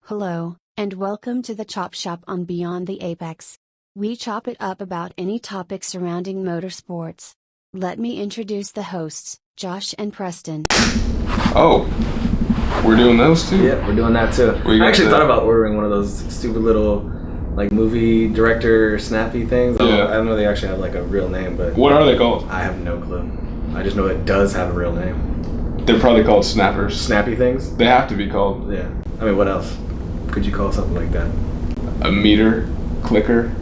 Hello, and welcome to the Chop Shop on Beyond the Apex. We chop it up about any topic surrounding motorsports. Let me introduce the hosts, Josh and Preston. Oh, we're doing those too? Yeah, we're doing that too. I actually thought about ordering one of those stupid little like movie director snappy things. I don't know they actually have like a real name, but what are they called? I have no clue. I just know it does have a real name. They're probably called snappers. Snappy things? They have to be called. Yeah. I mean, what else could you call something like that? A meter clicker.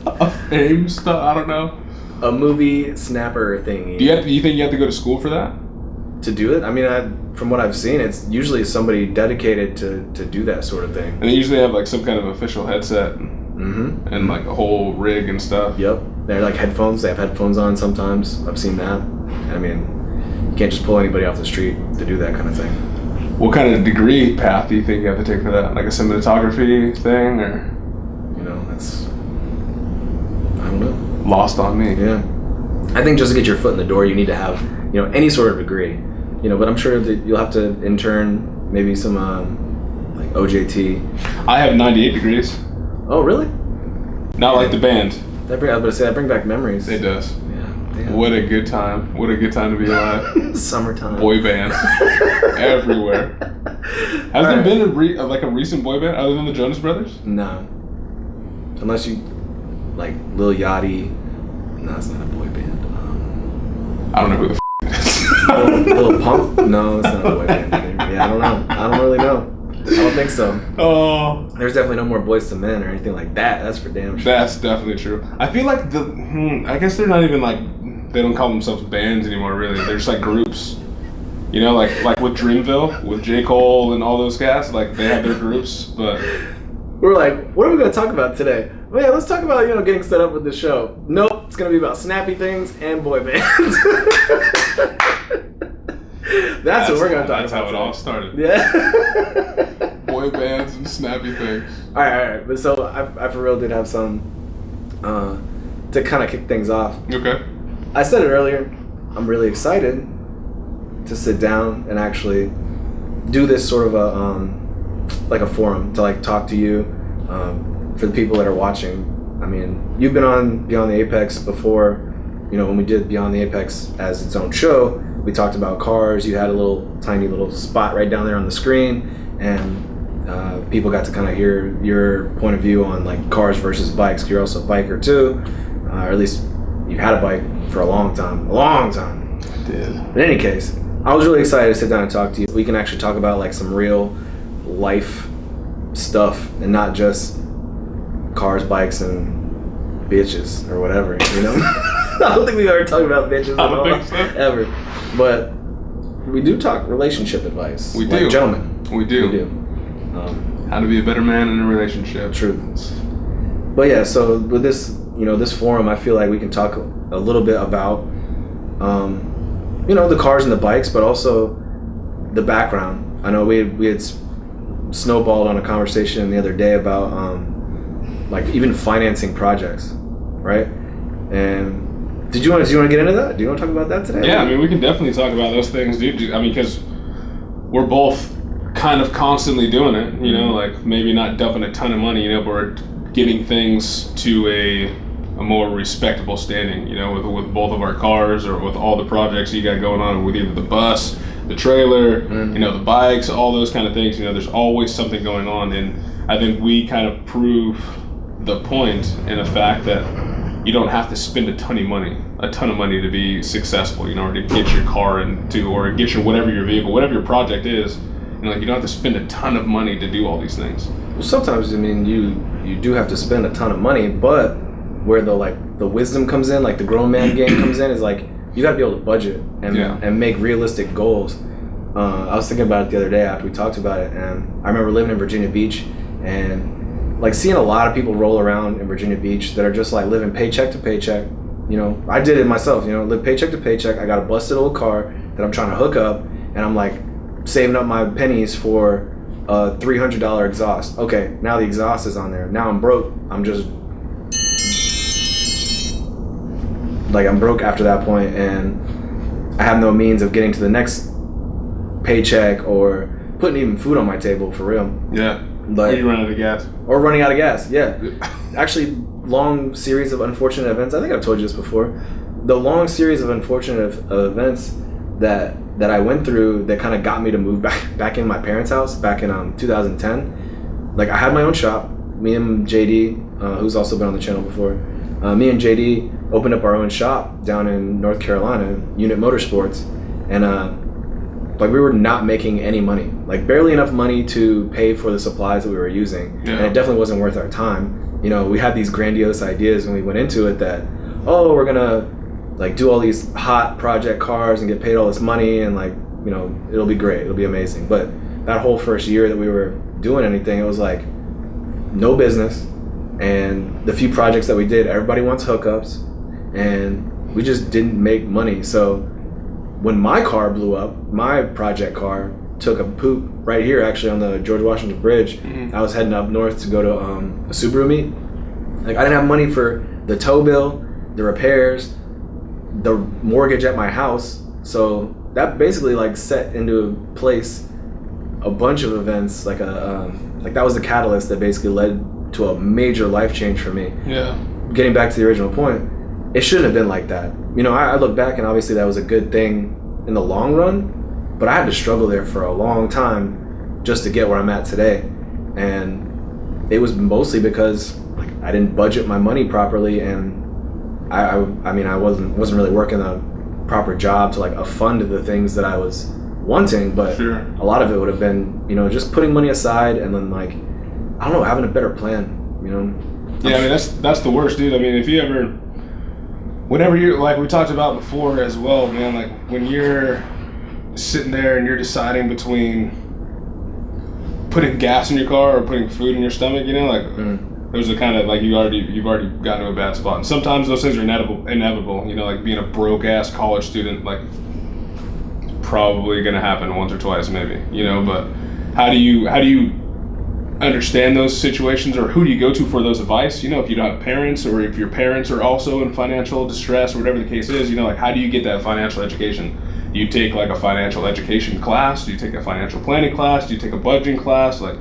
A fame stuff. I don't know. A movie snapper thingy. Do you think you have to go to school for that? To do it? I mean, from what I've seen, it's usually somebody dedicated to do that sort of thing. And they usually have like some kind of official headset and like a whole rig and stuff. Yep. They're like headphones. They have headphones on sometimes. I've seen that. I mean, you can't just pull anybody off the street to do that kind of thing. What kind of degree path do you think you have to take for that? Like a cinematography thing, or? You know, that's, I don't know. Lost on me. Yeah. I think just to get your foot in the door, you need to have, any sort of degree. But I'm sure that you'll have to intern, maybe some like OJT. I have 98 degrees. Oh, really? Not like the band. I was about to say, that brings back memories. It does. Yeah. Damn. What a good time. What a good time to be alive. Summertime. Boy bands. Everywhere. Has there been a recent boy band other than the Jonas Brothers? No. Unless you, like, Lil Yachty. No, it's not a boy band. I don't know who the it is. Lil Pump? No, it's not a boy band either. Yeah, I don't know. I don't really know. I don't think so. Oh. There's definitely no more Boys to Men or anything like that. That's for damn sure. That's definitely true. I feel like I guess they're not even like, they don't call themselves bands anymore, really. They're just like groups. Like with Dreamville, with J. Cole and all those guys, like they have their groups, but... We're like, what are we going to talk about today? Well, yeah, let's talk about, getting set up with the show. Nope, it's going to be about snappy things and boy bands. That's what we're going to talk about. That's how it all started. Yeah. Boy bands and snappy things. All right. But so I for real did have some to kind of kick things off. Okay. I said it earlier. I'm really excited to sit down and actually do this sort of a forum to like talk to you for the people that are watching. I mean, you've been on Beyond the Apex before. When we did Beyond the Apex as its own show, we talked about cars. You had a tiny little spot right down there on the screen, and people got to kind of hear your point of view on like cars versus bikes. You're also a biker too, or at least you had a bike for a long time. I did. In any case, I was really excited to sit down and talk to you. We can actually talk about like some real life stuff and not just cars, bikes, and bitches or whatever. I don't think we've ever talked about bitches I don't think so. Ever. But we do talk relationship advice. We like do. Gentlemen. We do. We do. How to be a better man in a relationship. True. But yeah, so with this, this forum, I feel like we can talk a little bit about, the cars and the bikes, but also the background. I know we had snowballed on a conversation the other day about, like even financing projects, right? And do you want to get into that? Do you want to talk about that today? Yeah, I mean, we can definitely talk about those things, dude. I mean, because we're both kind of constantly doing it, like maybe not dumping a ton of money, but we're getting things to a more respectable standing, with both of our cars or with all the projects you got going on with either the bus, the trailer, the bikes, all those kind of things. There's always something going on, and I think we kind of prove the point in the fact that you don't have to spend a ton of money to be successful, or to get your car or get your whatever your vehicle, whatever your project is. You don't have to spend a ton of money to do all these things. Well, sometimes you do have to spend a ton of money, but where the wisdom comes in, like the grown man game comes in, is like you got to be able to budget and make realistic goals. I was thinking about it the other day after we talked about it, and I remember living in Virginia Beach and like seeing a lot of people roll around in Virginia Beach that are just like living paycheck to paycheck. I did it myself, live paycheck to paycheck. I got a busted old car that I'm trying to hook up, and I'm like saving up my pennies for a $300 exhaust. Okay, now the exhaust is on there. Now I'm broke. I'm broke after that point, and I have no means of getting to the next paycheck or putting even food on my table for real. Yeah. But, or you run out of gas. Or running out of gas, yeah. Actually, long series of unfortunate events. I think I've told you this before. The long series of unfortunate events that I went through that kind of got me to move back in my parents' house back in 2010. Like, I had my own shop. Me and JD, who's also been on the channel before, me and JD opened up our own shop down in North Carolina, Unit Motorsports, and like we were not making any money, like barely enough money to pay for the supplies that we were using, and it definitely wasn't worth our time. You know, we had these grandiose ideas when we went into it that, oh, we're gonna like do all these hot project cars and get paid all this money, and like, you know, it'll be great, it'll be amazing. But that whole first year that we were doing anything, it was like no business, and the few projects that we did, everybody wants hookups, and we just didn't make money. So when my car blew up, my project car took a poop right here actually on the George Washington Bridge. I was heading up north to go to a Subaru meet. Like, I didn't have money for the tow bill, the repairs, the mortgage at my house. So that basically like set into place a bunch of events, like that was the catalyst that basically led to a major life change for me. Yeah. Getting back to the original point, it shouldn't have been like that. You know, I look back and obviously that was a good thing in the long run, but I had to struggle there for a long time just to get where I'm at today. And it was mostly because like I didn't budget my money properly, and I mean I wasn't really working a proper job to like fund the things that I was wanting, but a lot of it would have been, you know, just putting money aside and then like, I don't know, having a better plan, you know? Yeah, I mean, that's the worst, dude. I mean, if you ever, whenever you're, like we talked about before as well, man, like when you're sitting there and you're deciding between putting gas in your car or putting food in your stomach, you know, like those are kind of like you've already gotten to a bad spot. And sometimes those things are inevitable, you know, like being a broke ass college student, like probably gonna happen once or twice maybe, you know. But how do you understand those situations, or who do you go to for those advice? You know, if you don't have parents, or if your parents are also in financial distress or whatever the case is, you know, like how do you get that financial education? Do you take like a financial education class? Do you take a financial planning class? Do you take a budgeting class? Like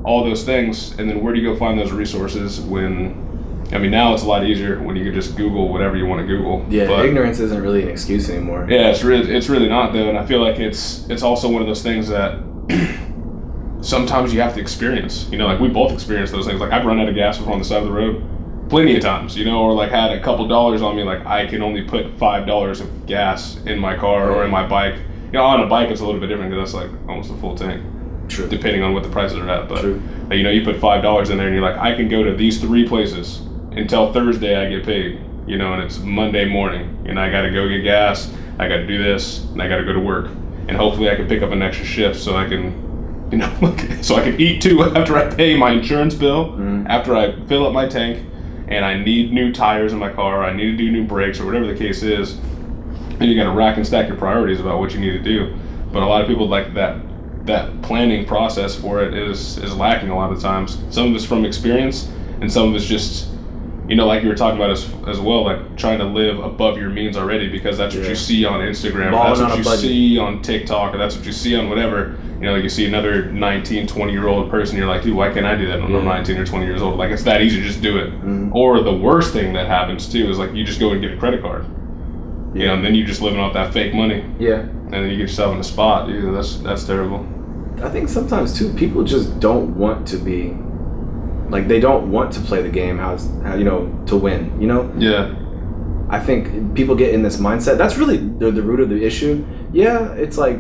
all those things. And then where do you go find those resources when, I mean, now it's a lot easier when you can just Google whatever you want to Google. Yeah, but ignorance isn't really an excuse anymore. Yeah, it's really not though. And I feel like it's also one of those things that sometimes you have to experience, you know, like we both experienced those things. Like I've run out of gas before on the side of the road plenty of times, you know, or like had a couple dollars on me, like I can only put $5 of gas in my car or in my bike. You know, on a bike it's a little bit different because that's like almost a full tank. True. Depending on what the prices are at. But you know, you put $5 in there and you're like, I can go to these 3 places until Thursday I get paid, you know, and it's Monday morning and I gotta go get gas, I gotta do this, and I gotta go to work. And hopefully I can pick up an extra shift so I can, you know, so I can eat too after I pay my insurance bill, after I fill up my tank, and I need new tires in my car, I need to do new brakes or whatever the case is. And you gotta rack and stack your priorities about what you need to do. But a lot of people, like that planning process for it is lacking a lot of times. Some of it's from experience, and some of it's just, you know, like you were talking about as well, like trying to live above your means already because that's what you see on Instagram, or that's what you see on TikTok, or that's what you see on whatever. You know, like you see another 19, 20-year-old person, you're like, dude, why can't I do that when I'm 19 or 20 years old? Like, it's that easy, just do it. Or the worst thing that happens too is like you just go and get a credit card. You know, and then you're just living off that fake money. Yeah. And then you get yourself in a spot, dude. That's terrible. I think sometimes too, people just don't want to be, like, they don't want to play the game how you know, to win, you know? Yeah. I think people get in this mindset. That's really the root of the issue. Yeah, it's like,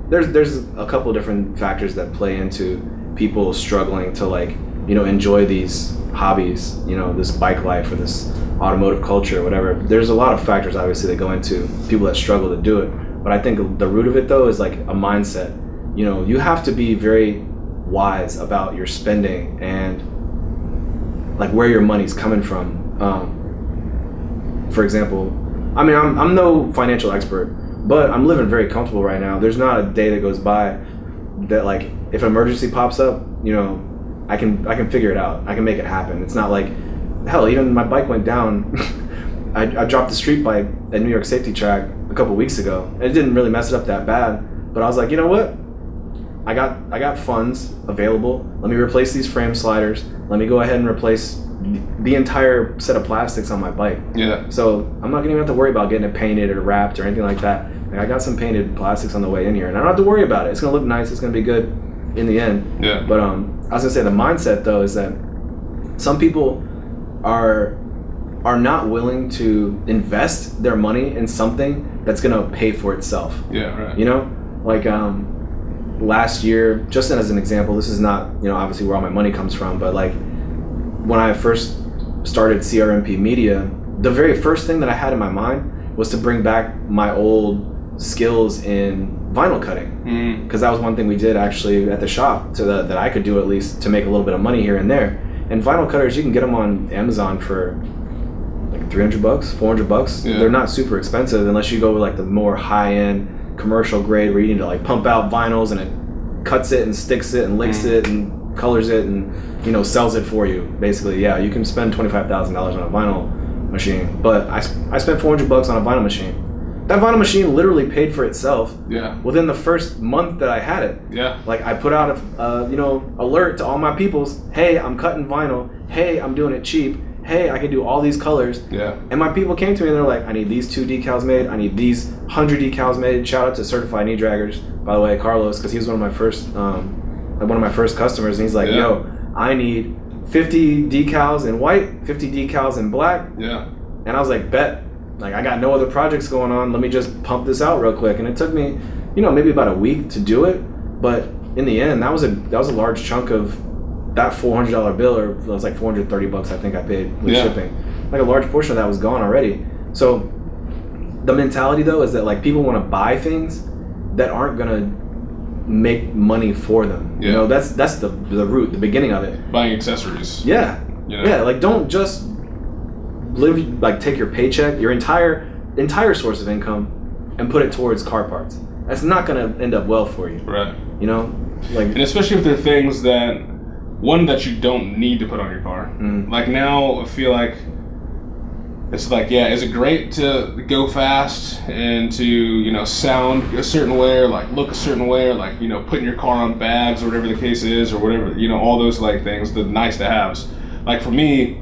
there's a couple different factors that play into people struggling to, like, you know, enjoy these hobbies, you know, this bike life or this automotive culture or whatever. There's a lot of factors obviously that go into people that struggle to do it. But I think the root of it though is like a mindset. You know, you have to be very wise about your spending and like where your money's coming from. For example, I mean, I'm no financial expert, but I'm living very comfortable right now. There's not a day that goes by that, like, if an emergency pops up, you know, I can figure it out. I can make it happen. It's not like, hell, even my bike went down. I dropped the street bike at New York Safety Track a couple weeks ago. It didn't really mess it up that bad, but I was like, you know what? I got funds available. Let me replace these frame sliders. Let me go ahead and replace the entire set of plastics on my bike. Yeah. So I'm not gonna even have to worry about getting it painted or wrapped or anything like that. Like, I got some painted plastics on the way in here, and I don't have to worry about it. It's gonna look nice. It's gonna be good in the end. Yeah. But I was gonna say the mindset though is that some people are not willing to invest their money in something that's gonna pay for itself. Yeah. Right. You know, like last year, just as an example, this is not, you know, obviously where all my money comes from, but like when I first started CRMP Media, the very first thing that I had in my mind was to bring back my old skills in vinyl cutting, because that was one thing we did actually at the shop that I could do at least to make a little bit of money here and there. And vinyl cutters, you can get them on Amazon for like $300, $400. Yeah. They're not super expensive unless you go with like the more high-end commercial grade where you need to like pump out vinyls and it cuts it and sticks it and licks it and colors it and, you know, sells it for you. Basically, yeah, you can spend $25,000 on a vinyl machine, but I spent $400 on a vinyl machine. That vinyl machine literally paid for itself. Yeah. Within the first month that I had it. Yeah. Like I put out a alert to all my peoples. Hey, I'm cutting vinyl. Hey, I'm doing it cheap. Hey, I can do all these colors. Yeah. And my people came to me and they're like, I need these 2 decals made. I need these 100 decals made. Shout out to Certified Knee Draggers, by the way, Carlos, because he was one of my first customers. And he's like, yo, I need 50 decals in white, 50 decals in black. Yeah. And I was like, bet. Like, I got no other projects going on. Let me just pump this out real quick. And it took me, you know, maybe about a week to do it. But in the end, that was a large chunk of that $400 bill, or it was like $430 I think I paid with shipping. Like a large portion of that was gone already. So the mentality though is that like people want to buy things that aren't gonna make money for them. You know, that's the root, the beginning of it. Buying accessories. Yeah. You know? Yeah, like don't just take your paycheck, your entire source of income, and put it towards car parts. That's not gonna end up well for you. Right. You know? Like, and especially if they're things that you don't need to put on your car. Like now I feel like it's like, yeah, is it great to go fast and to, you know, sound a certain way or like look a certain way or like, you know, putting your car on bags or whatever the case is or whatever, you know, all those like things, the nice to haves. Like for me,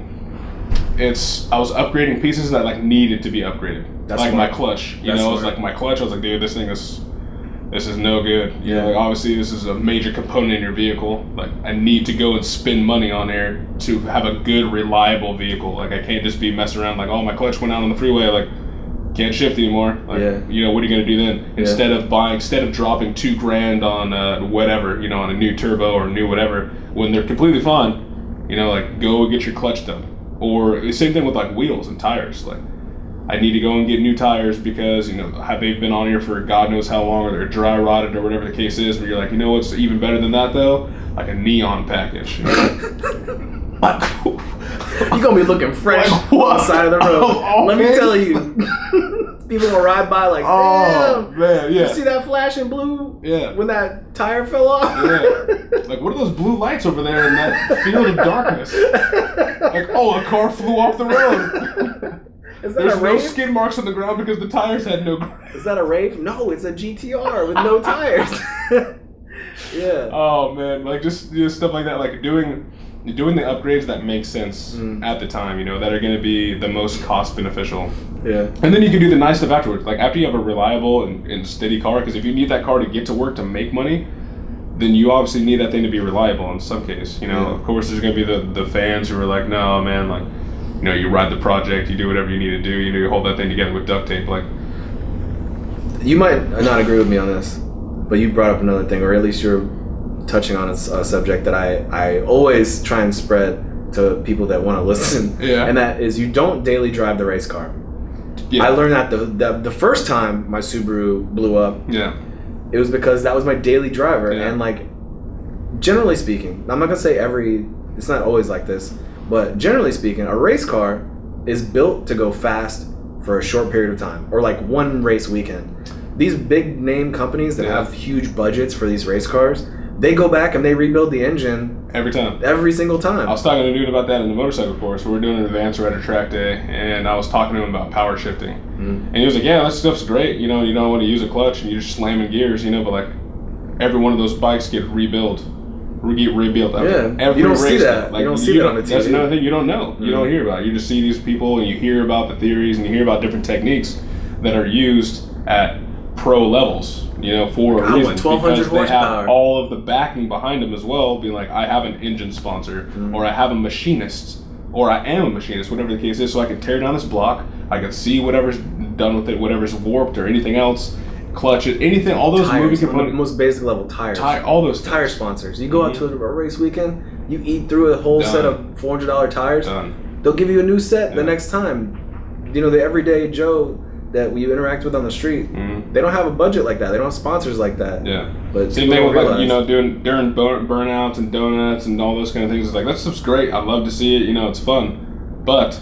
I was upgrading pieces that like needed to be upgraded. That's like my clutch, you know, it was like my clutch, I was like, dude, this is no good. You know, like obviously this is a major component in your vehicle. Like I need to go and spend money on there to have a good, reliable vehicle. Like I can't just be messing around like, oh, my clutch went out on the freeway. Like can't shift anymore. Like, you know, what are you gonna do then? Instead of dropping $2,000 on whatever, you know, on a new turbo or new whatever, when they're completely fine, you know, like go get your clutch done. Or the same thing with like wheels and tires. Like I need to go and get new tires because, you know, they've been on here for God knows how long, or they're dry rotted or whatever the case is. But you're like, you know what's even better than that though? Like a neon package. You're gonna be looking fresh on the side of the road. Let me tell you, people gonna ride by like, damn, man, you see that flashing blue? Yeah. When that tire fell off? Yeah. Like, what are those blue lights over there in that field of darkness? Like, oh, a car flew off the road. There's no skid marks on the ground because the tires had no grip. Is that a Rave? No, it's a GTR with no tires. Yeah. Oh man, like just stuff like that, like doing the upgrades that make sense at the time, you know, that are going to be the most cost beneficial. Yeah. And then you can do the nice stuff afterwards. Like after you have a reliable and steady car, because if you need that car to get to work to make money, then you obviously need that thing to be reliable in some case. You know, of course there's going to be the fans who are like, no man, like, you know, you ride the project, you do whatever you need to do, you know, you hold that thing together with duct tape. Like, you might not agree with me on this, but you brought up another thing, or at least you're touching on a subject that I always try and spread to people that want to listen. Yeah. And that is, you don't daily drive the race car. Yeah. I learned that the first time my Subaru blew up. Yeah. It was because that was my daily driver, and like, generally speaking, I'm not gonna say it's not always like this. But generally speaking, a race car is built to go fast for a short period of time, or like one race weekend. These big name companies that have huge budgets for these race cars, they go back and they rebuild the engine every single time. I was talking to a dude about that in the motorcycle course. We were doing an advanced rider track day, and I was talking to him about power shifting. And he was like, yeah, that stuff's great. You know, you don't want to use a clutch and you're just slamming gears, you know, but like, every one of those bikes get rebuilt. Yeah, every you don't race see that. Like, you don't see that on the TV. That's another thing you don't know. You don't hear about it. You just see these people and you hear about the theories and you hear about different techniques that are used at pro levels, for a reason. 1,200 because they have horsepower. all of the backing behind them as well, being like, I have an engine sponsor, or I have a machinist, or I am a machinist, whatever the case is, so I can tear down this block, I can see whatever's done with it, whatever's warped or anything else, clutch it, anything, all those Tires, moving components. most basic level tires. All those things. Tire sponsors. You go out to a race weekend, you eat through a whole set of $400 tires. Done. They'll give you a new set the next time. The everyday Joe that you interact with on the street, they don't have a budget like that. They don't have sponsors like that. Yeah. But same thing with during burnouts and donuts and all those kind of things. It's like, that stuff's great. I love to see it. It's fun. But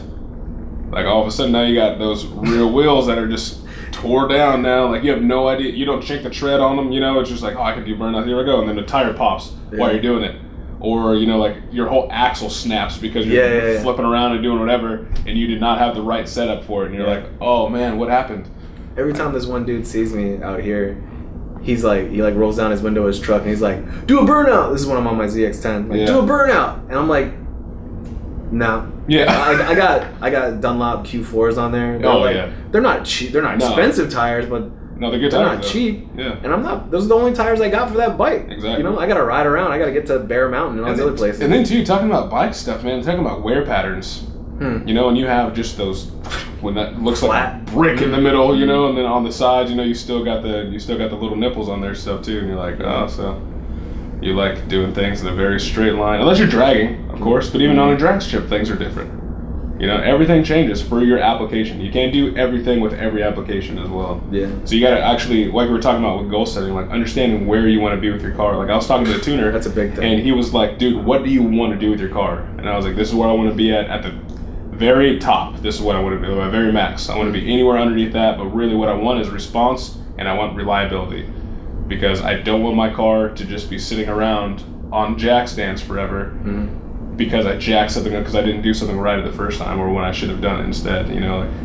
like all of a sudden now you got those real wheels that are just tore down now. Like you have no idea. You don't check the tread on them. It's just like, oh, I can do burnout. Here I go. And then the tire pops while you're doing it. Or, like your whole axle snaps because you're flipping around and doing whatever, and you did not have the right setup for it. And you're like, oh man, what happened? Every time this one dude sees me out here, he rolls down his window of his truck and he's like, do a burnout. This is when I'm on my ZX10. Do a burnout. And I'm like, no. Yeah. I got Dunlop Q4s on there. They're not cheap. They're not expensive tires, but no, they're good they're tires. Not though. cheap. Yeah. And those are the only tires I got for that bike. Exactly. I got to ride around. I got to get to Bear Mountain and all these other places. And then too, talking about bike stuff, man. Talking about wear patterns. And you have just those when that looks flat, like a brick in the middle, and then on the sides, you still got the little nipples on there stuff too, and you're like, oh, so you like doing things in a very straight line, unless you're dragging, of course. But even on a drag strip, things are different. Everything changes for your application. You can't do everything with every application as well. Yeah. So you gotta actually, like we were talking about with goal setting, like understanding where you want to be with your car. Like I was talking to the tuner. That's a big thing. And he was like, dude, what do you want to do with your car? And I was like, this is where I want to be at the very top. This is what I want to be, my very max. I want to be anywhere underneath that, but really what I want is response and I want reliability. Because I don't want my car to just be sitting around on jack stands forever. Because I jacked something up because I didn't do something right the first time, or when I should have done it instead.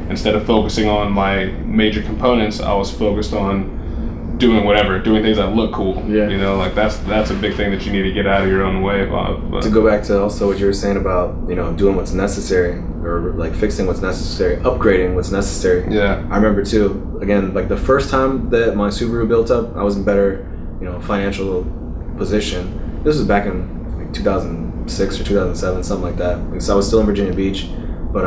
Instead of focusing on my major components, I was focused on doing things that look cool. Yeah. That's a big thing that you need to get out of your own way. To go back to also what you were saying about doing what's necessary, or like fixing what's necessary, upgrading what's necessary. Yeah. I remember too. Again, like the first time that my Subaru built up, I was in better financial position. This was back in like 2006 or 2007, something like that. So I was still in Virginia Beach, but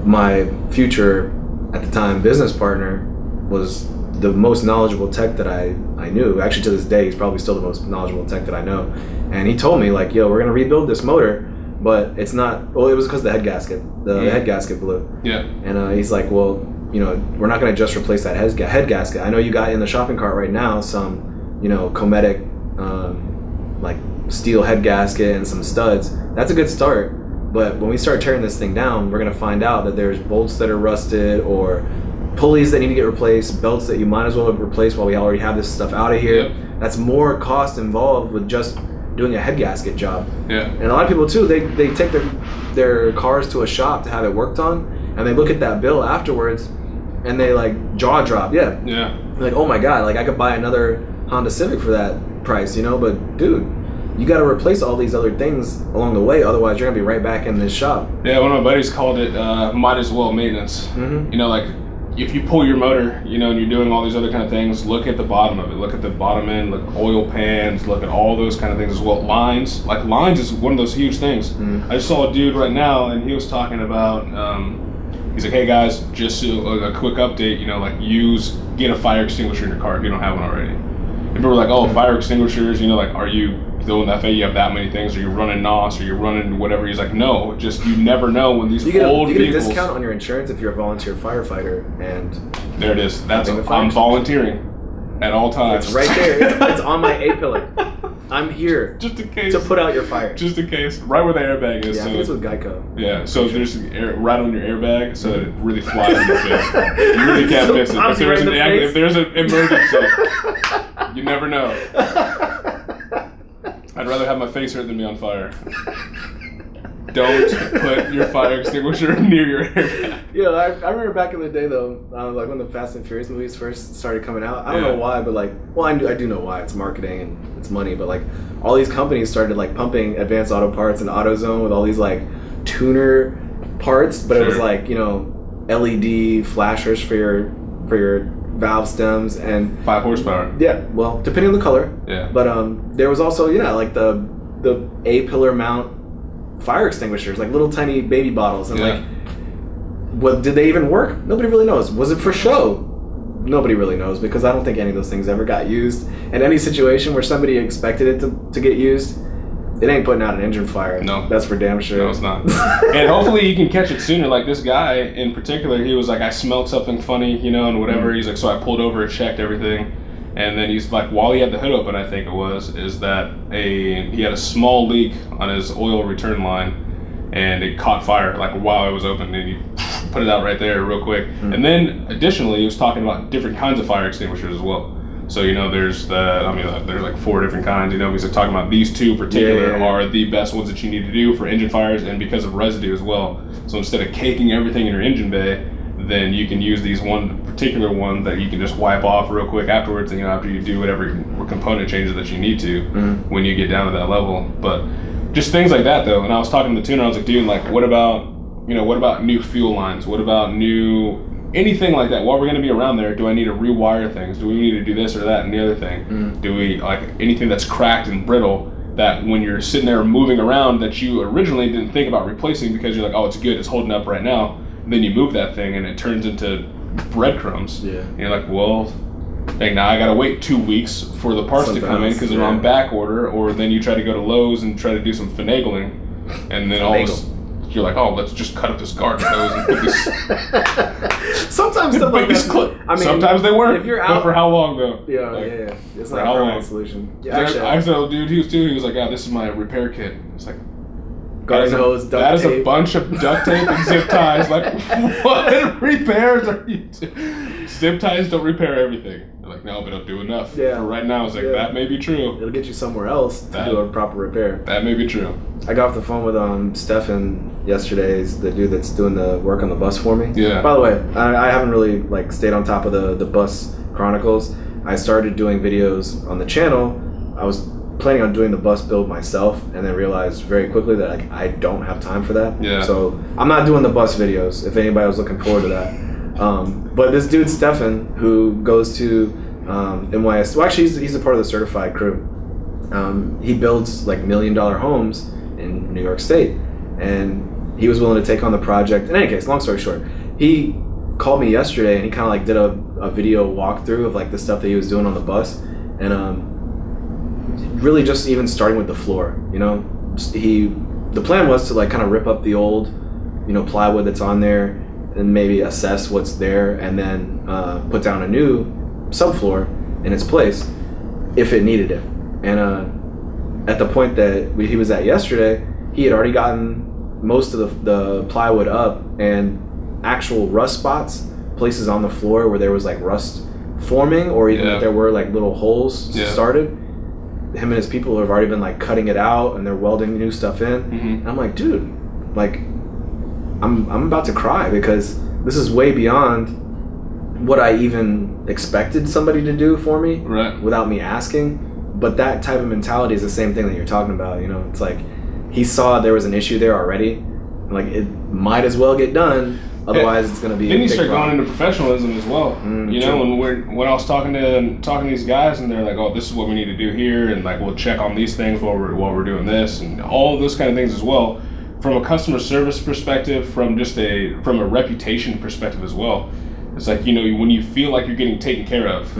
my future at the time business partner was the most knowledgeable tech that I knew. Actually, to this day, he's probably still the most knowledgeable tech that I know. And he told me like, yo, we're gonna rebuild this motor, but it's not. Well, it was because the head gasket. The head gasket blew. Yeah. And he's like, well, we're not gonna just replace that head gasket. I know you got in the shopping cart right now some, Cometic, like steel head gasket and some studs. That's a good start. But when we start tearing this thing down, we're gonna find out that there's bolts that are rusted, or pulleys that need to get replaced, belts that you might as well have replaced while we already have this stuff out of here. Yep. That's more cost involved with just doing a head gasket job. Yeah. And a lot of people too, they take their cars to a shop to have it worked on, and they look at that bill afterwards and they like jaw drop. Yeah. Yeah. Like, oh my God, like I could buy another Honda Civic for that price, but dude, you got to replace all these other things along the way, otherwise you're gonna be right back in this shop. Yeah, one of my buddies called it might as well maintenance. Like if you pull your motor, and you're doing all these other kind of things, look at the bottom of it. Look at the bottom end, look at oil pans, look at all those kind of things as well. Lines is one of those huge things. I just saw a dude right now, and he was talking about, he's like, hey guys, just a quick update, get a fire extinguisher in your car if you don't have one already. And people were like, oh, fire extinguishers, are you doing that thing? You have that many things, or you're running NOS, or you're running whatever. He's like, no, just you never know when these old vehicles. You get a discount on your insurance if you're a volunteer firefighter, and there it is. I'm volunteering at all times. It's right there. It's on my A-pillar. I'm here just in case to put out your fire. Just in case, right where the airbag is. Yeah, I think it's with Geico. Yeah, so there's air right on your airbag, so that it really flies in your face. You really can't miss it. If there's an emergency, you never know. I'd rather have my face hurt than be on fire. don't put your fire extinguisher near your airbag. Yeah, I remember back in the day though, like when the Fast and Furious movies first started coming out. I don't know why, but like, well, I do know why. It's marketing and it's money, but like all these companies started like pumping Advanced Auto Parts and AutoZone with all these like tuner parts, but it was like, you know, LED flashers for your valve stems and 5 horsepower. Yeah, well, depending on the color. Yeah. But there was also, like the A-pillar mount fire extinguishers, like little tiny baby bottles, and like, what did they even work? Nobody really knows. Was it for show? Nobody really knows, because I don't think any of those things ever got used. In any situation where somebody expected it to get used, it ain't putting out an engine fire. No. That's for damn sure. No, it's not. And hopefully you can catch it sooner. Like this guy in particular, he was like, I smelled something funny, you know, and whatever. He's like, so I pulled over and checked everything. And then he's like, while he had the hood open, I think it was, is that he had a small leak on his oil return line, and it caught fire like while it was open, and he put it out right there real quick. And then additionally, he was talking about different kinds of fire extinguishers as well. So, you know, there's there's like 4 different kinds, you know, he's like talking about these 2 particular are the best ones that you need to do for engine fires and because of residue as well. So instead of caking everything in your engine bay, then you can use these one particular one that you can just wipe off real quick afterwards, you know, after you do whatever component changes that you need to when you get down to that level. But just things like that though. And I was talking to the tuner, I was like, dude, like what about new fuel lines? What about anything like that? While we're going to be around there, do I need to rewire things? Do we need to do this or that and the other thing? Do we, like, anything that's cracked and brittle that when you're sitting there moving around that you originally didn't think about replacing because you're like, oh, it's good, it's holding up right now. And then you move that thing and it turns into breadcrumbs. Yeah. And you're like, well, dang, now I got to wait 2 weeks for the parts to come in because they're on back order. Or then you try to go to Lowe's and try to do some finagling. And then you're like, oh, let's just cut up this garden hose and put this. Sometimes stuff like that. I mean, sometimes they work. If you're out, but for how long though? Yeah. It's like a permanent solution. Yeah, actually, I said, dude, he was like, yeah, this is my repair kit. It's like, garden hose, duct tape. That is a bunch of duct tape and zip ties. Like, what repairs are you doing? Zip ties don't repair everything. They're like, no, but it'll do enough. Yeah. For right now, it's like, that may be true. It'll get you somewhere else to do a proper repair. That may be true. I got off the phone with Stefan yesterday. He's the dude that's doing the work on the bus for me. Yeah. By the way, I haven't really like stayed on top of the bus chronicles. I started doing videos on the channel. I was planning on doing the bus build myself, and then realized very quickly that like I don't have time for that. Yeah. So I'm not doing the bus videos. If anybody was looking forward to that. But this dude Stefan, who goes to NYS, well actually he's a part of the certified crew. He builds like $1 million homes in New York State, and he was willing to take on the project. In any case, long story short, he called me yesterday and he kind of like did a video walkthrough of like the stuff that he was doing on the bus, and really just even starting with the floor, you know. The plan was to like kind of rip up the old, you know, plywood that's on there and maybe assess what's there, and then put down a new subfloor in its place if it needed it. And at the point that he was at yesterday, he had already gotten most of the plywood up, and actual rust spots, places on the floor where there was like rust forming, or even if there were like little holes started, him and his people have already been like cutting it out and they're welding new stuff in. And I'm like, dude, like I'm about to cry, because this is way beyond what I even expected somebody to do for me without me asking. But that type of mentality is the same thing that you're talking about, you know. It's like he saw there was an issue there already, like it might as well get done, otherwise it's going to be. Then you start going into professionalism as well. You know, when I was talking to these guys, and they're like, "Oh, this is what we need to do here," and like we'll check on these things while we're doing this, and all of those kind of things as well. From a customer service perspective, from a reputation perspective as well. It's like, you know, when you feel like you're getting taken care of,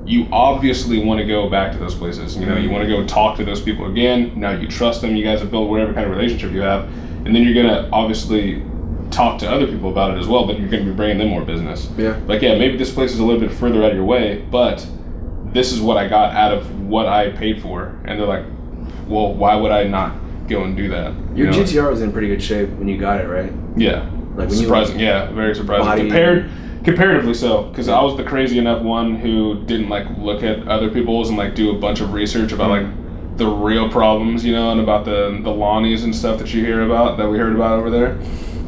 you obviously want to go back to those places. You know, you want to go talk to those people again. Now you trust them. You guys have built whatever kind of relationship you have, and then you're gonna obviously talk to other people about it as well. But you're gonna be bringing them more business. Yeah. Like, yeah, maybe this place is a little bit further out of your way, but this is what I got out of what I paid for. And they're like, well, why would I not go and do that? Your GTR was in pretty good shape when you got it, right? Yeah. Like surprising. Yeah, very surprising. Comparatively so, because I was the crazy enough one who didn't like look at other people's and like do a bunch of research about like the real problems, you know, and about the lawnies and stuff that you hear about, that we heard about over there.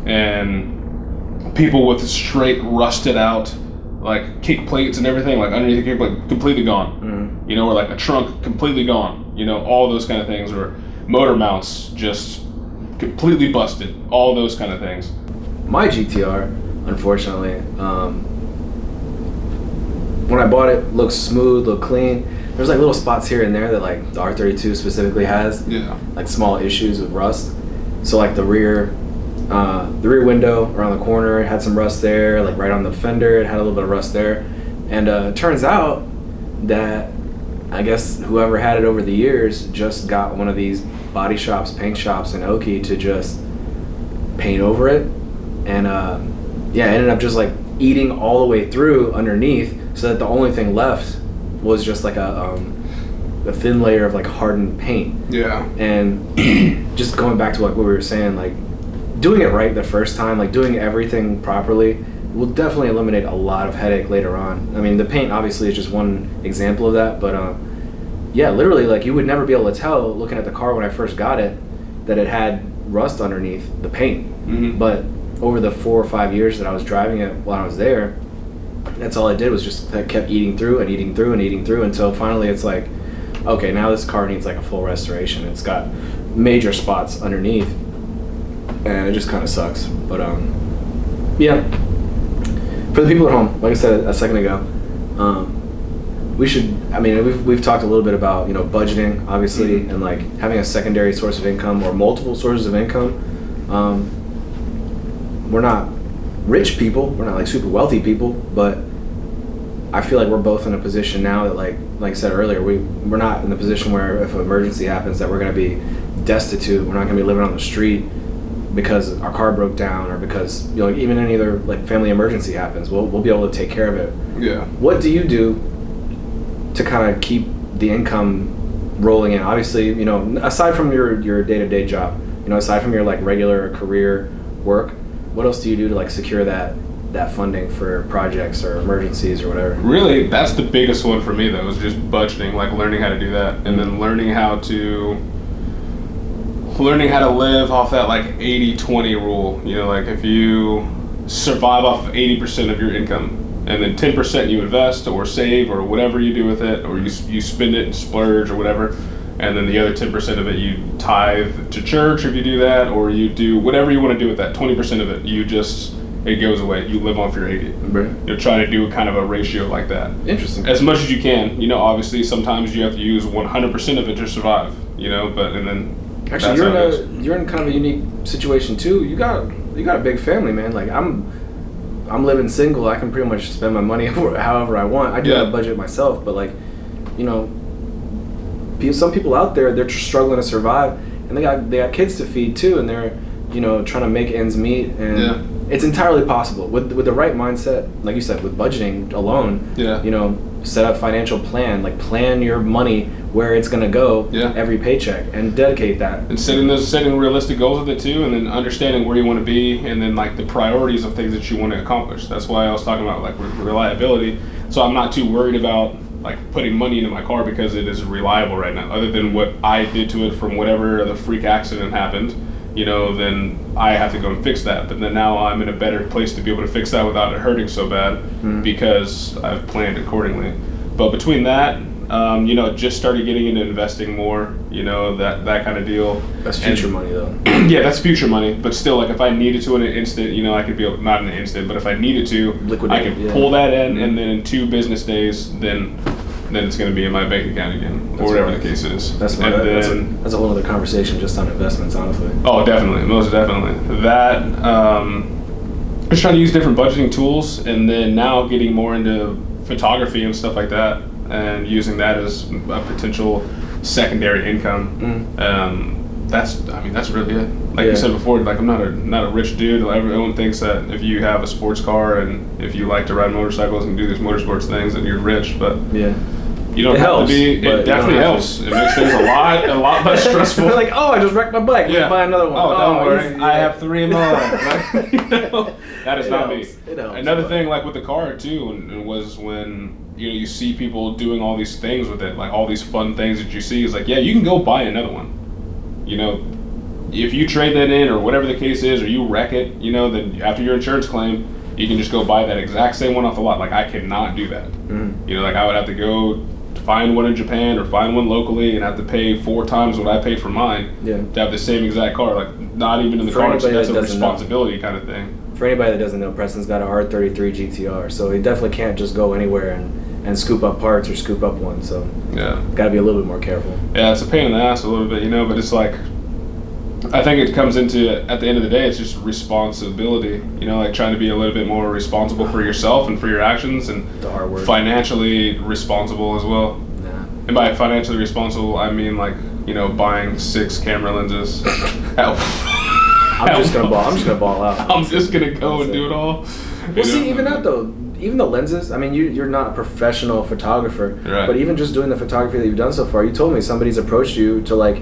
And people with straight rusted out, like, kick plates and everything, like, underneath the kick plate, completely gone. Mm-hmm. You know, or like a trunk completely gone. You know, all those kind of things. Or motor mounts just completely busted. All those kind of things. My GTR, unfortunately, when I bought it, looked smooth, looked clean. There's like little spots here and there that like the R32 specifically has. Yeah. Like small issues with rust. So like the rear window around the corner, it had some rust there. Like right on the fender, it had a little bit of rust there. And it turns out that I guess whoever had it over the years just got one of these body shops, paint shops in Oki to just paint over it. And it ended up just like eating all the way through underneath, so that the only thing left was just like a thin layer of like hardened paint. Yeah. And just going back to like what we were saying, like doing it right the first time, like doing everything properly will definitely eliminate a lot of headache later on. I mean, the paint obviously is just one example of that, but yeah, literally like you would never be able to tell looking at the car when I first got it that it had rust underneath the paint. Mm-hmm. But over the 4 or 5 years that I was driving it while I was there, that's all I did was just I kept eating through and eating through and eating through until finally it's like, okay, now this car needs like a full restoration. It's got major spots underneath, and it just kind of sucks. But yeah, for the people at home, like I said a second ago, we should. I mean, we've talked a little bit about, you know, budgeting, obviously, mm-hmm. and like having a secondary source of income or multiple sources of income. We're not rich people, we're not like super wealthy people, but I feel like we're both in a position now that like I said earlier, we're not in the position where if an emergency happens that we're going to be destitute. We're not going to be living on the street because our car broke down, or because, you know, even any other like family emergency happens, we'll be able to take care of it. Yeah. What do you do to kind of keep the income rolling in? Obviously, you know, aside from your day-to-day job, you know, aside from your like regular career work, what else do you do to like secure that funding for projects or emergencies or whatever? Really, that's the biggest one for me though, is just budgeting, like learning how to do that, and then learning how to live off that like 80-20 rule. You know, like if you survive off of 80% of your income, and then 10% you invest or save or whatever you do with it, or you spend it and splurge or whatever, and then the other 10% of it you tithe to church if you do that, or you do whatever you want to do with that. 20% of it, it goes away. You live off your 80. Right. You're trying to do kind of a ratio like that. Interesting. As much as you can. You know, obviously sometimes you have to use 100% of it to survive. You know, actually you're in kind of a unique situation too. You got a big family, man. Like I'm living single. I can pretty much spend my money however I want. I do have a budget myself, but like, you know, some people out there, they're struggling to survive, and they got kids to feed too, and they're, you know, trying to make ends meet, and it's entirely possible with the right mindset, like you said, with budgeting alone. Yeah. You know, set up financial plan, like plan your money where it's gonna go every paycheck, and dedicate that. And setting realistic goals with it too, and then understanding where you want to be, and then like the priorities of things that you want to accomplish. That's why I was talking about like reliability. So I'm not too worried about like putting money into my car because it is reliable right now, other than what I did to it from whatever the freak accident happened, you know, then I have to go and fix that. But then now I'm in a better place to be able to fix that without it hurting so bad, because I've planned accordingly. But between that, you know, just started getting into investing more, you know, that kind of deal. That's future money though. Yeah, that's future money, but still, like if I needed to in an instant, you know, I could be able, not in an instant, but if I needed to, liquidate, I could pull that in, and then in 2 business days, then it's going to be in my bank account again, or whatever the case is. That's a whole other conversation just on investments, honestly. Oh, definitely, most definitely. That, just trying to use different budgeting tools, and then now getting more into photography and stuff like that, and using that as a potential secondary income. That's really it. Like you said before, like I'm not a rich dude. Everyone thinks that if you have a sports car and if you like to ride motorcycles and do these motorsports things, then you're rich. But you don't have to be. It definitely helps. It makes things a lot less stressful. Like, oh, I just wrecked my bike. Let's buy another one. Oh, don't worry, I have 3 more. Like, you know, that is not me. Another thing, like with the car too, was when you see people doing all these things with it, like all these fun things that you see. It's like, yeah, you can go buy another one. If you trade that in or whatever the case is, or you wreck it, then after your insurance claim, you can just go buy that exact same one off the lot. Like, I cannot do that. Like, I would have to go find one in Japan or find one locally and have to pay 4 times what I pay for mine to have the same exact car. Like, not even in the car, so that's a responsibility kind of thing. For anybody that doesn't know, Preston's got an R33 GTR, so he definitely can't just go anywhere and scoop up parts or scoop up one. So got to be a little bit more careful. Yeah, it's a pain in the ass a little bit, but it's like, I think it comes into, at the end of the day, it's just responsibility, like trying to be a little bit more responsible for yourself and for your actions, and the hard work. Financially responsible as well. Yeah. And by financially responsible, I mean like, buying 6 camera lenses. I'm just gonna ball out. I'm just gonna go and do it all. Well, see, even that though, even the lenses. I mean, you're not a professional photographer, right. But even just doing the photography that you've done so far, you told me somebody's approached you to like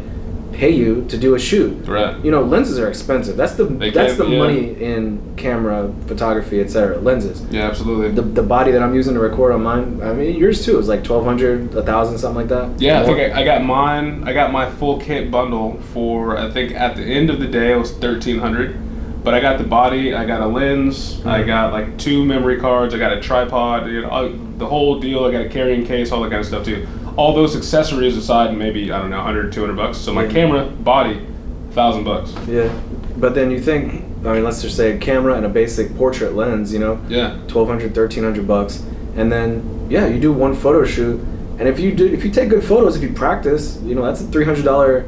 pay you to do a shoot. Right. Lenses are expensive. That's the money in camera photography, etc. Lenses. Yeah, absolutely. The body that I'm using to record on mine, I mean, yours too is like $1,200, $1,000, something like that. Yeah, I think I got mine. I got my full kit bundle for, I think at the end of the day it was $1,300. But I got the body, I got a lens, I got like 2 memory cards, I got a tripod, the whole deal. I got a carrying case, all that kind of stuff too. All those accessories aside, maybe, I don't know, $100, $200. So my camera, body, $1,000. Yeah, but then you think, I mean, let's just say a camera and a basic portrait lens, Yeah. $1,200, $1,300, and then you do one photo shoot, and if you take good photos, if you practice, that's a $300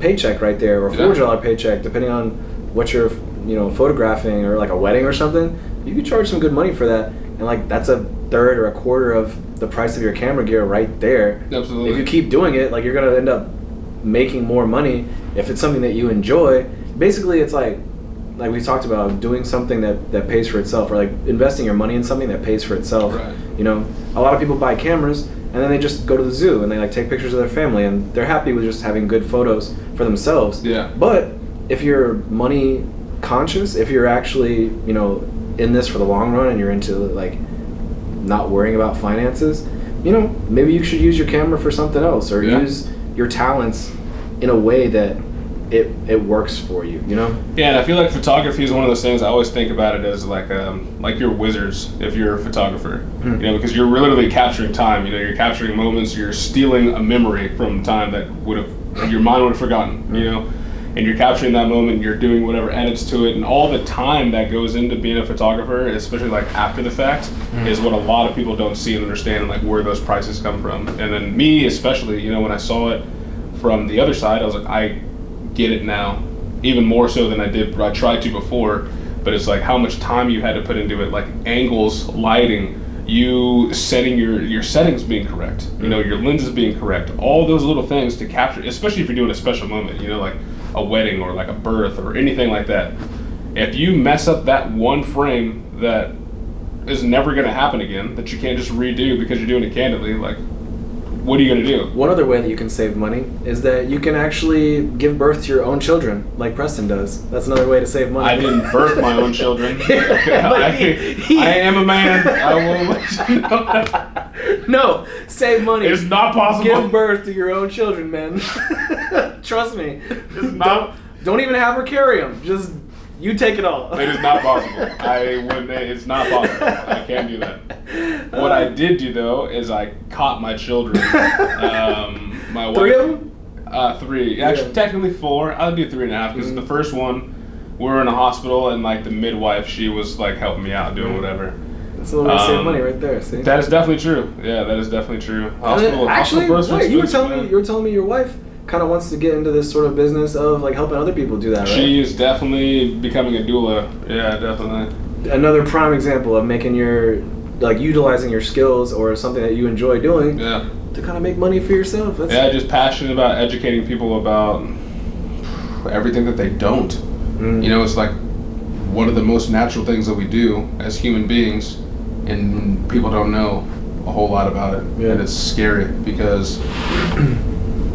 paycheck right there, or $400 paycheck, depending on what you're, photographing, or like a wedding or something. You could charge some good money for that, and like that's a third or a quarter of the price of your camera gear right there. Absolutely. If you keep doing it, like, you're gonna end up making more money if it's something that you enjoy. Basically, it's like we talked about, doing something that pays for itself, or like investing your money in something that pays for itself. Right. A lot of people buy cameras and then they just go to the zoo and they like take pictures of their family, and they're happy with just having good photos for themselves. Yeah. But if you're money conscious, if you're actually in this for the long run, and you're into like not worrying about finances, maybe you should use your camera for something else, or use your talents in a way that it works for you. Yeah, and I feel like photography is one of those things. I always think about it as like you're wizards if you're a photographer. Because you're literally capturing time. You're capturing moments. You're stealing a memory from time that your mind would have forgotten. And you're capturing that moment, you're doing whatever edits to it, and all the time that goes into being a photographer, especially like after the fact, is what a lot of people don't see and understand, like where those prices come from. And then me especially, when I saw it from the other side, I was like, I get it now, even more so than I tried to before. But it's like how much time you had to put into it, like angles, lighting, you setting your settings being correct, your lenses being correct, all those little things to capture, especially if you're doing a special moment, like a wedding or like a birth or anything like that. If you mess up that one frame that is never going to happen again, that you can't just redo because you're doing it candidly, like, what are you going to do? One other way that you can save money is that you can actually give birth to your own children, like Preston does. That's another way to save money. I didn't birth my own children. I am a man. I will let you know that. No, save money. It's not possible. Give birth to your own children, man. Trust me. It's not. Don't even have her carry them. Just you take it all. It is not possible. It's not possible. I can't do that. What I did do though is I caught my children. My wife. 3 of them? 3. Actually, technically 4. I'll do 3.5 because the first one, we were in a hospital, and like the midwife, she was like helping me out doing whatever. That's a little way to save money right there. See? That is definitely true. Yeah, that is definitely true. Actually, wait, you were telling me your wife kind of wants to get into this sort of business of like helping other people do that, right? She is definitely becoming a doula. Yeah, definitely. Another prime example of making utilizing your skills or something that you enjoy doing to kind of make money for yourself. Just passionate about educating people about everything that they don't. It's like one of the most natural things that we do as human beings, and people don't know a whole lot about it. And it's scary because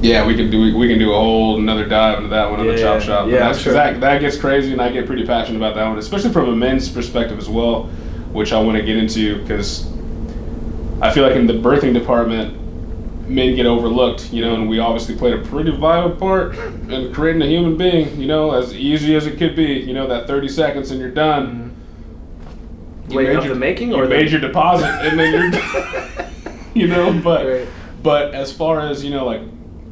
we can do a whole another dive into that one on the Chop Shop. Yeah, sure. That gets crazy, and I get pretty passionate about that one, especially from a men's perspective as well, which I want to get into because I feel like in the birthing department, men get overlooked, you know, and we obviously played a pretty vital part in creating a human being, you know, as easy as it could be, you know, that 30 seconds and you're done. Wait, of the making or you made your deposit and then you're done, you know, but as far as, you know, like,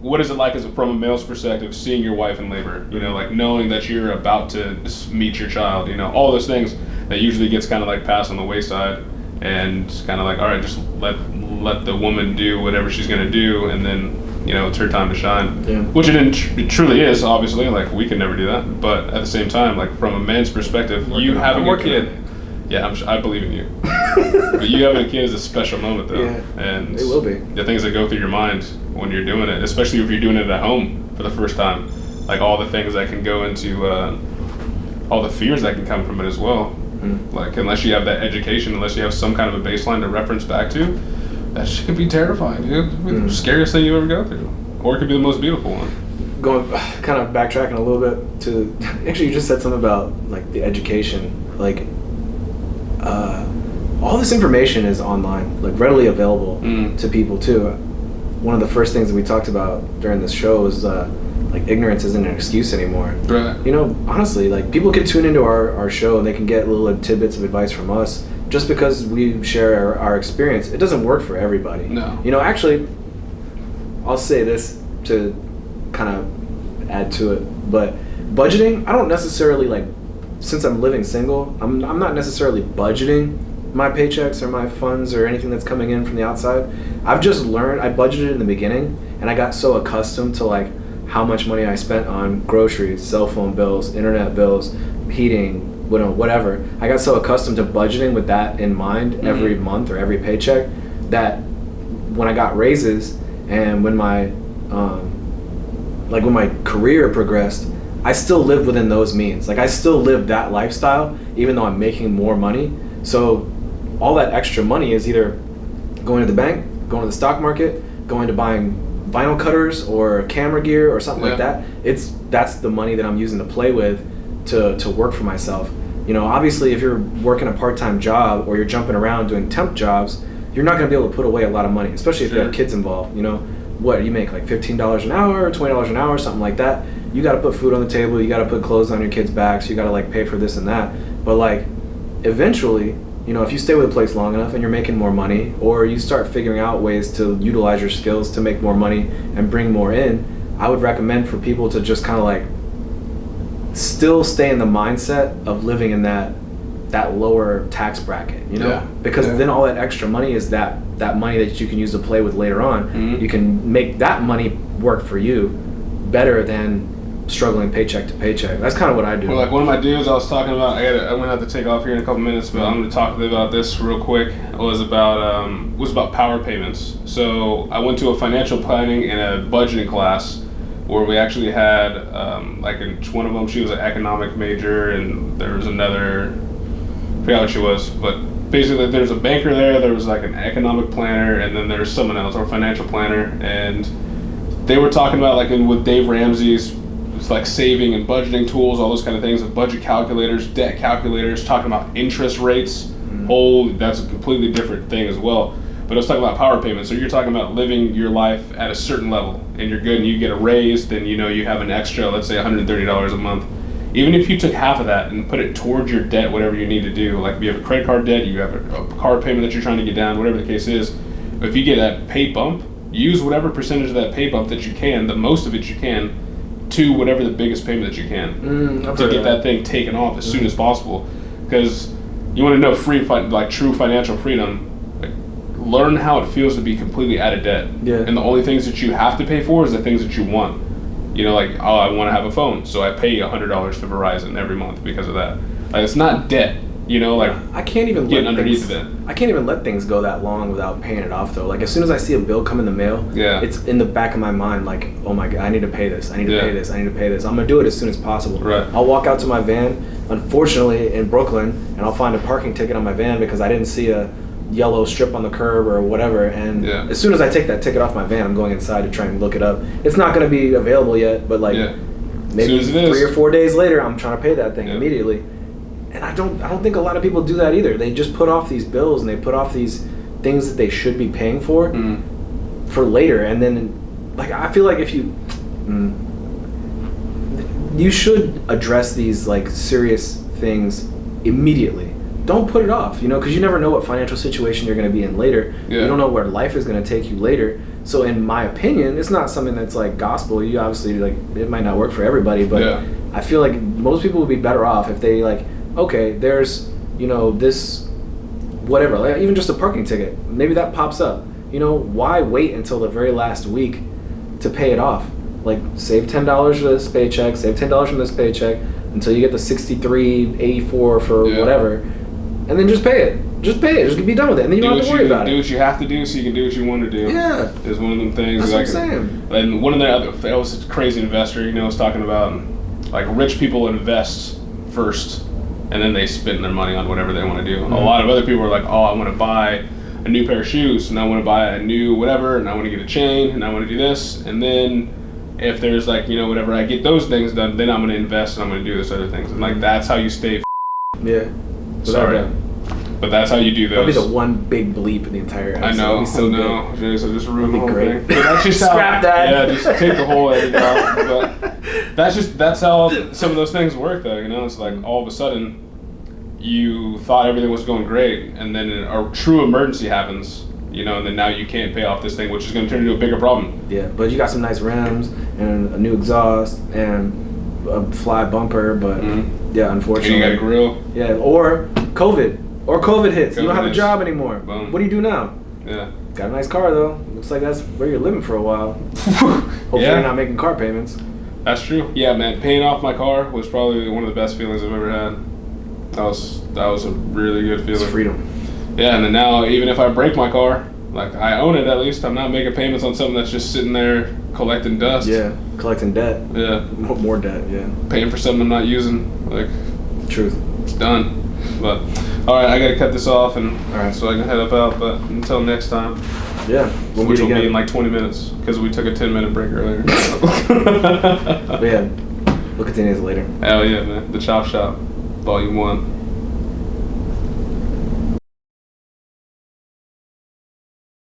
what is it like from a male's perspective, seeing your wife in labor, you know, like knowing that you're about to meet your child, you know, all those things that usually gets kind of like passed on the wayside and kind of like, all right, just let the woman do whatever she's going to do, and then, you know, it's her time to shine. Yeah. Which it truly is, obviously. Like, we can never do that. But at the same time, like, from a man's perspective, you having a kid, I believe in you. But you having a kid is a special moment, though. Yeah, and it will be. The things that go through your mind when you're doing it, especially if you're doing it at home for the first time, like all the things that can go into, all the fears that can come from it as well. Like, unless you have that education, unless you have some kind of a baseline to reference back to, that shit could be terrifying, dude. It could be the scariest thing you ever go through. Or it could be the most beautiful one. Going, kind of backtracking a little bit to, actually you just said something about, like, the education. Like, all this information is online, like, readily available to people, too. One of the first things that we talked about during this show was, like, ignorance isn't an excuse anymore. Right. You know, honestly, like, people can tune into our show and they can get little tidbits of advice from us just because we share our experience. It doesn't work for everybody. No. You know, actually, I'll say this to kind of add to it, but budgeting, I don't necessarily, like, since I'm living single, I'm not necessarily budgeting my paychecks or my funds or anything that's coming in from the outside. I've just learned, I budgeted in the beginning, and I got so accustomed to, like, how much money I spent on groceries, cell phone bills, internet bills, heating, whatever. I got so accustomed to budgeting with that in mind every month or every paycheck that when I got raises and when my when my career progressed, I still lived within those means. Like, I still lived that lifestyle even though I'm making more money. So all that extra money is either going to the bank, going to the stock market, going to buying vinyl cutters or camera gear or something like that. That's the money that I'm using to play with to work for myself. You know, obviously if you're working a part-time job or you're jumping around doing temp jobs, you're not going to be able to put away a lot of money, especially if you have kids involved. You know, what you make, like $15 an hour or $20 an hour, something like that. You got to put food on the table, you got to put clothes on your kids' backs, you got to, like, pay for this and that. But, like, eventually, you know, if you stay with a place long enough and you're making more money, or you start figuring out ways to utilize your skills to make more money and bring more in, I would recommend for people to just kind of, like, still stay in the mindset of living in that lower tax bracket, you know? Because then all that extra money is that money that you can use to play with later on. You can make that money work for you better than struggling paycheck to paycheck. That's kind of what I do. Well, like, one of my dudes I was talking about, I'm gonna have to take off here in a couple minutes, but I'm gonna talk about this real quick. Was about power payments. So I went to a financial planning and a budgeting class where we actually had like, in one of them she was an economic major, and there was another, I forgot what she was, but basically there's a banker there was like an economic planner, and then there's someone else, or a financial planner, and they were talking about, like, with Dave Ramsey's, it's like saving and budgeting tools, all those kind of things, and budget calculators, debt calculators, talking about interest rates. That's a completely different thing as well. But I was talking about power payments. So you're talking about living your life at a certain level, and you're good, and you get a raise, then, you know, you have an extra, let's say $130 a month. Even if you took half of that and put it towards your debt, whatever you need to do, like if you have a credit card debt, you have a car payment that you're trying to get down, whatever the case is, if you get that pay bump, use whatever percentage of that pay bump that you can, the most of it you can, to whatever the biggest payment that you can to get that thing taken off as soon as possible. Because you want to know true financial freedom, like, learn how it feels to be completely out of debt. And the only things that you have to pay for is the things that you want. You know, like, oh, I want to have a phone, so I pay $100 to Verizon every month because of that. Like, it's not debt. You know, like, I can't even getting underneath of it. I can't even let things go that long without paying it off, though. Like, as soon as I see a bill come in the mail, it's in the back of my mind, like, oh my God, I need to pay this. I need to pay this. I need to pay this. I'm going to do it as soon as possible. Right. I'll walk out to my van, unfortunately, in Brooklyn, and I'll find a parking ticket on my van because I didn't see a yellow strip on the curb or whatever. And as soon as I take that ticket off my van, I'm going inside to try and look it up. It's not going to be available yet, but, like, maybe 3 or 4 days later, I'm trying to pay that thing immediately. And I don't think a lot of people do that either. They just put off these bills and they put off these things that they should be paying for later. And then, like, I feel like if you should address these like serious things immediately. Don't put it off, because you never know what financial situation you're going to be in later. You don't know where life is going to take you later. So in my opinion, it's not something that's like gospel. You obviously, like, it might not work for everybody, but I feel like most people would be better off if they, like, okay, there's, this whatever, like even just a parking ticket, maybe that pops up. Why wait until the very last week to pay it off? Like, save $10 for this paycheck, save $10 from this paycheck until you get the $63.84 for whatever, and then just pay it. Just pay it. Just be done with it, and then you don't have to worry about it. Do what you have to do so you can do what you want to do. Yeah, is one of them things. That's what I'm saying. And one of the other, that was a crazy investor, was talking about, like, rich people invest first, and then they spend their money on whatever they want to do. A lot of other people are like, oh, I want to buy a new pair of shoes, and I want to buy a new whatever, and I want to get a chain, and I want to do this, and then if there's, like, whatever, I get those things done, then I'm going to invest and I'm going to do this other things. And, like, that's how you stay Sorry. But that's how you do those. That'll be the one big bleep in the entire episode. I know. So Jeez, so just ruin the whole great. thing. But that's just Scrap that. Yeah, just take the whole edit out. But that's how some of those things work, though. It's like all of a sudden you thought everything was going great, and then a true emergency happens. And then now you can't pay off this thing, which is going to turn into a bigger problem. Yeah, but you got some nice rims and a new exhaust and a fly bumper, but yeah, unfortunately. And you got a grill. Yeah, or COVID hits. You don't have a job anymore. Boom. What do you do now? Yeah. Got a nice car though. Looks like that's where you're living for a while. Hopefully you're not making car payments. That's true. Yeah, man. Paying off my car was probably one of the best feelings I've ever had. That was a really good feeling. It's freedom. Yeah, and then now, even if I break my car, like, I own it at least. I'm not making payments on something that's just sitting there collecting dust. Yeah, collecting debt. Yeah. More debt, yeah. Paying for something I'm not using. Like, truth. It's done. But, alright, I gotta cut this off, and so I can head up out. But until next time. Yeah. Which will be in like 20 minutes, because we took a 10-minute break earlier. But yeah, we'll continue this later. Hell yeah, man. The Chop Shop, Volume 1.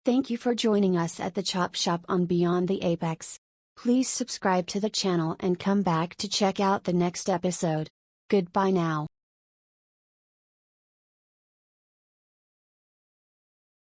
Thank you for joining us at the Chop Shop on Beyond the Apex. Please subscribe to the channel and come back to check out the next episode. Goodbye now.